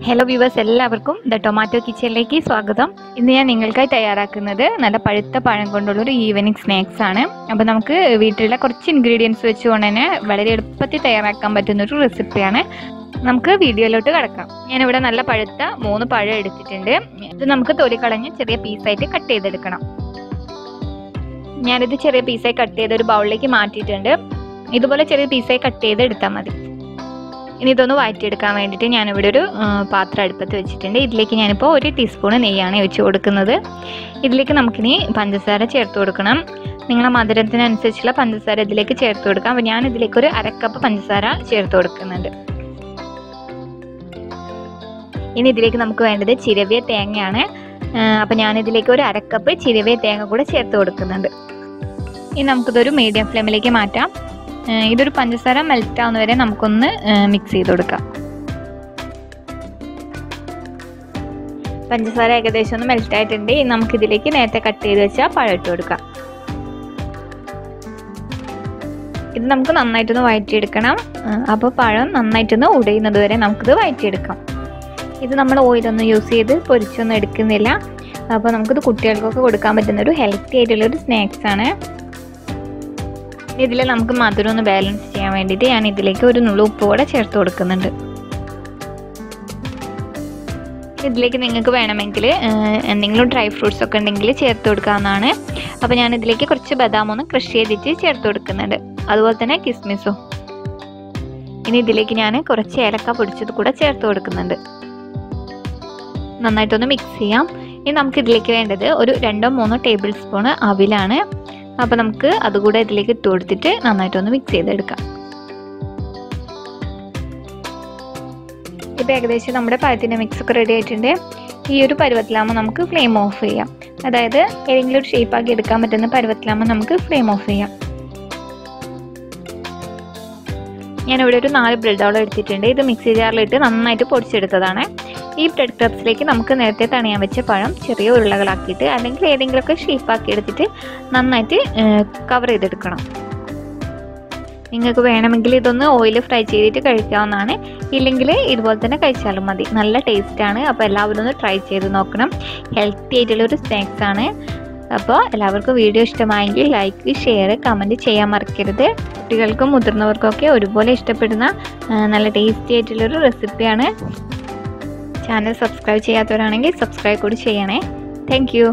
Hello viewers, എല്ലാവർക്കും the tomato കിച്ചണിലേക്ക് സ്വാഗതം. ഇന്ന് ഞാൻ നിങ്ങൾക്കായി തയ്യാറാക്കുന്നത് നല്ല പഴുത്ത പഴം കൊണ്ടുള്ളൊരു ഈവനിങ് സ്നാക്സ് ആണ്. അപ്പോൾ നമുക്ക് വീട്ടിലുള്ള കുറച്ച് ഇൻഗ്രീഡിയൻസ് വെച്ചുകൊണ്ട് തന്നെ വളരെ എളുപ്പത്തിൽ തയ്യാറാക്കാൻ പറ്റുന്നൊരു റെസിപ്പിയാണ്. നമുക്ക് വീഡിയോയിലോട്ട് കിടക്കാം. ഞാനിവിടെ നല്ല പഴുത്ത 3 പഴം എടുത്തിട്ടുണ്ട്. ഇത് നമുക്ക് തൊലി കളഞ്ഞ് ചെറിയ പീസായിട്ട് കട്ട് ചെയ്തെടുക്കണം. ഞാനിത് ചെറിയ പീസായി കട്ട് ചെയ്ത് ഒരു ബൗളിലേക്ക് മാറ്റിയിട്ടുണ്ട്. ഇതുപോലെ ചെറിയ പീസായി കട്ട് ചെയ്ത് എടുത്താൽ മതി. ഇനി ഇതൊന്ന് വഴറ്റിയെടുക്കാൻ വേണ്ടിയിട്ട് ഞാനിവിടെ ഒരു പാത്രം അടുപ്പത്ത് വെച്ചിട്ടുണ്ട്. ഇതിലേക്ക് ഞാനിപ്പോൾ 1 ടീസ്പൂൺ നെയ്യാണ് ഒഴിച്ച് കൊടുക്കുന്നത്. ഇതിലേക്ക് നമുക്കിനി പഞ്ചസാര ചേർത്ത് കൊടുക്കണം. നിങ്ങളുടെ മധുരത്തിനനുസരിച്ചുള്ള പഞ്ചസാര ഇതിലേക്ക് ചേർത്ത് കൊടുക്കാം. അപ്പോൾ ഞാൻ ഇതിലേക്ക് ഒരു 1/2 കപ്പ് പഞ്ചസാര ചേർത്ത് കൊടുക്കുന്നുണ്ട്. ഇനി ഇതിലേക്ക് നമുക്ക് വേണ്ടത് ചിരവിയ തേങ്ങയാണ്. അപ്പോൾ ഞാനിതിലേക്ക് ഒരു 1/2 കപ്പ് ചിരവിയ തേങ്ങ കൂടെ ചേർത്ത് കൊടുക്കുന്നുണ്ട്. ഇനി നമുക്കിതൊരു മീഡിയം ഫ്ലെയിമിലേക്ക് മാറ്റാം. ഇതൊരു പഞ്ചസാര മെൽറ്റ് ആവുന്നവരെ നമുക്കൊന്ന് മിക്സ് ചെയ്ത് കൊടുക്കാം. പഞ്ചസാര ഏകദേശം ഒന്ന് മെൽറ്റ് ആയിട്ടുണ്ട്. നമുക്കിതിലേക്ക് നേരത്തെ കട്ട് ചെയ്ത് വെച്ചാൽ പഴം ഇട്ട് കൊടുക്കാം. ഇത് നമുക്ക് നന്നായിട്ടൊന്ന് വഴറ്റിയെടുക്കണം. അപ്പോൾ പഴം നന്നായിട്ടൊന്ന് ഉടയുന്നത് വരെ നമുക്കിത് വഴറ്റിയെടുക്കാം. ഇത് നമ്മൾ ഓയിലൊന്നും യൂസ് ചെയ്ത് പൊരിച്ചൊന്നും എടുക്കുന്നില്ല. അപ്പോൾ നമുക്കിത് കുട്ടികൾക്കൊക്കെ കൊടുക്കാൻ പറ്റുന്നൊരു ഹെൽത്തി ആയിട്ടുള്ളൊരു സ്നാക്സ് ആണ്. ഇതിൽ നമുക്ക് മധുരം ഒന്ന് ബാലൻസ് ചെയ്യാൻ വേണ്ടിയിട്ട് ഞാൻ ഇതിലേക്ക് ഒരു നുള്ളു ഉപ്പ് കൂടെ ചേർത്ത് കൊടുക്കുന്നുണ്ട്. ഇതിലേക്ക് നിങ്ങൾക്ക് വേണമെങ്കിൽ എന്തെങ്കിലും ഡ്രൈ ഫ്രൂട്ട്സ് ഒക്കെ ഉണ്ടെങ്കിൽ ചേർത്ത് കൊടുക്കാവുന്നതാണ്. അപ്പോൾ ഞാൻ ഇതിലേക്ക് കുറച്ച് ബദാം ഒന്ന് ക്രഷ് ചെയ്തിട്ട് ചേർത്ത് കൊടുക്കുന്നുണ്ട്, അതുപോലെ തന്നെ കിസ്മിസും. ഇനി ഇതിലേക്ക് ഞാൻ കുറച്ച് ഏലക്ക പൊടിച്ചത് കൂടെ ചേർത്ത് കൊടുക്കുന്നുണ്ട്. നന്നായിട്ടൊന്ന് മിക്സ് ചെയ്യാം. ഇനി നമുക്ക് ഇതിലേക്ക് വേണ്ടത് ഒരു 2-3 ടേബിൾ സ്പൂൺ അവിലാണ്. അപ്പോൾ നമുക്ക് അതുകൂടെ ഇതിലേക്ക് ഇട്ട് കൊടുത്തിട്ട് നന്നായിട്ടൊന്ന് മിക്സ് ചെയ്തെടുക്കാം. ഇപ്പോൾ ഏകദേശം നമ്മുടെ പഴത്തിൻ്റെ മിക്സൊക്കെ റെഡി ആയിട്ടുണ്ട്. ഈ ഒരു പരുവത്തിലാകുമ്പോൾ നമുക്ക് ഫ്ലെയിം ഓഫ് ചെയ്യാം. അതായത് ഏതെങ്കിലും ഒരു ഷേപ്പാക്കി എടുക്കാൻ പറ്റുന്ന പരുവത്തിലാകുമ്പോൾ നമുക്ക് ഫ്ലെയിം ഓഫ് ചെയ്യാം. ഞാനിവിടെ ഒരു 4 ബ്രെഡ് റോൾ എടുത്തിട്ടുണ്ട്. ഇത് മിക്സി ജാറിലിട്ട് നന്നായിട്ട് പൊടിച്ചെടുത്തതാണ്. ഈ ബ്രെഡ് ക്രബ്സിലേക്ക് നമുക്ക് നേരത്തെ തണിയാൻ വെച്ച പഴം ചെറിയ ഉരുളകളാക്കിയിട്ട് അല്ലെങ്കിൽ ഏതെങ്കിലുമൊക്കെ ഷേപ്പാക്കി എടുത്തിട്ട് നന്നായിട്ട് കവർ ചെയ്തെടുക്കണം. നിങ്ങൾക്ക് വേണമെങ്കിൽ ഇതൊന്ന് ഓയിൽ ഫ്രൈ ചെയ്തിട്ട് കഴിക്കാവുന്നതാണ്. ഇല്ലെങ്കിൽ ഇതുപോലെ തന്നെ കഴിച്ചാലും മതി. നല്ല ടേസ്റ്റാണ്. അപ്പോൾ എല്ലാവരും ഒന്ന് ട്രൈ ചെയ്ത് നോക്കണം. ഹെൽത്തി ആയിട്ടുള്ളൊരു സ്നാക്സ് ആണ്. അപ്പോൾ എല്ലാവർക്കും വീഡിയോ ഇഷ്ടമായെങ്കിൽ ലൈക്ക്, ഷെയർ, കമൻറ്റ് ചെയ്യാൻ മറക്കരുത്. കുട്ടികൾക്കും മുതിർന്നവർക്കൊക്കെ ഒരുപോലെ ഇഷ്ടപ്പെടുന്ന നല്ല ടേസ്റ്റി ആയിട്ടുള്ളൊരു റെസിപ്പിയാണ്. ചാനൽ സബ്സ്ക്രൈബ് ചെയ്യാത്തവരാണെങ്കിൽ സബ്സ്ക്രൈബ് കൂടി ചെയ്യണേ. Thank you.